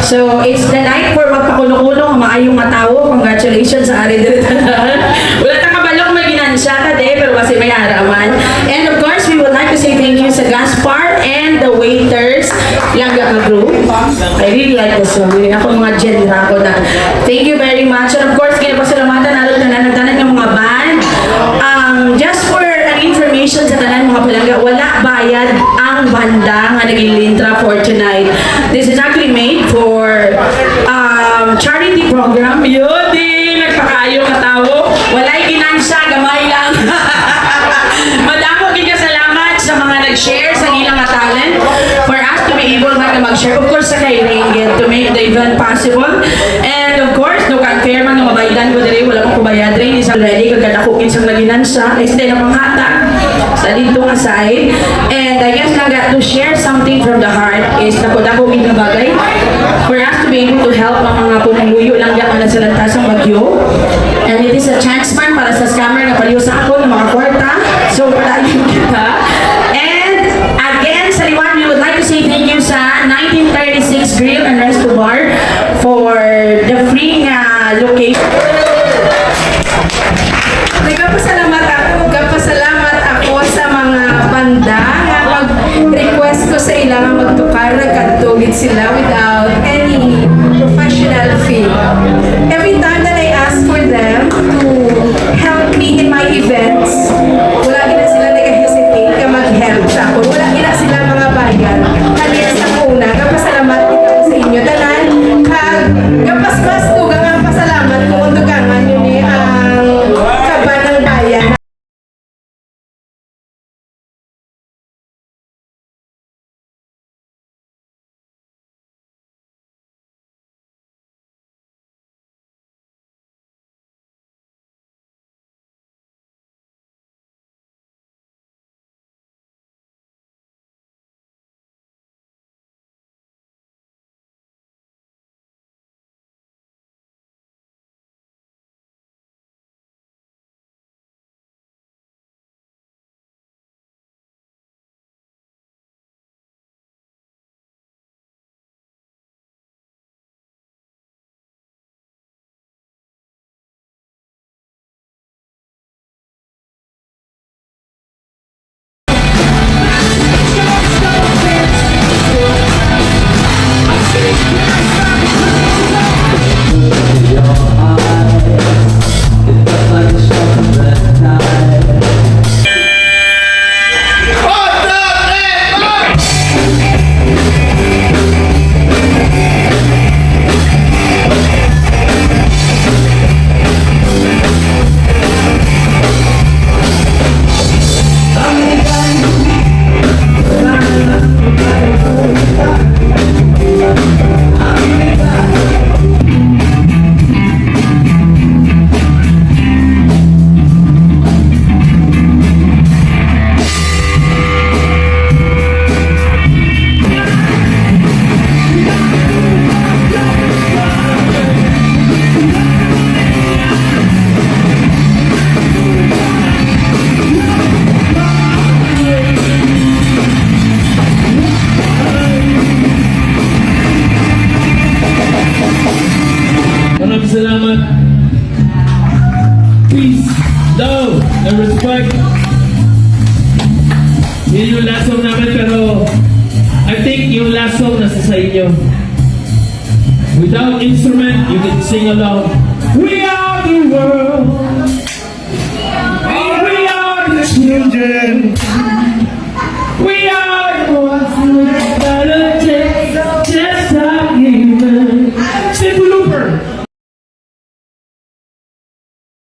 So, it's the night for magpakulo-kulo, maayong matawo. Congratulations sa Ari Diritanan. Wala ta kabalok maginansya ka de, pero kasi may araman. And of course, we would like to say thank you sa Gaspar and the waiters. Langga ka group. I really like this song. Ako mga genre ko na. Thank you very much. And of course, kinapasalamatan natin na nagtanan ng mga band. Just for an information sa tanan mga palangga, wala bayad ang banda nga naging lintra for tonight. This is actually made for charity program. Yun din, nagpakayo nga tao. Wala'y ginansya, gamay lang. Madamo salamat sa mga nag-share sa ilang talent for us to be able na mag-share. Of course, sa kay Ringel to make the event possible. And of course, no can-fair man ng mabaydan ko diri, wala pang kubayad rin. Isang ready, kagadakukin sa naginansya. Instead na panghata sa dito nga side. And I guess lang got to share something from the heart is nakudakugin na bagay for us to be able to help ang mga pumuluyo lang yan na sa lantasang bagyo. And it is a chance man para sa scammer na paliw sa ako ng mga kwarta. So, palayin kita. And again, sa liwan, we would like to say thank you sa 1936 Grill and Resto Bar for the free location. Nagpasalamat ako sa mga banda nga mag-request ko sa ilang magtukar, nagkatugid sila without any professional fee. Every time that I ask for them to help me in my events, wala gina sila nag-hesitate ka mag-help sa ako. Wala gina sila mga bayan. Kaya sa una, kapasalamat ito sa inyo. Tanan, kapaspas to, gangang pasalamat kung untugangan yun ang kaban ng bayan. Salamat. Peace, love, and respect. Yun yung last song namin, pero I think yung last song nasa sa inyo. Without instrument, you can sing along. We are the world. We are the children. We are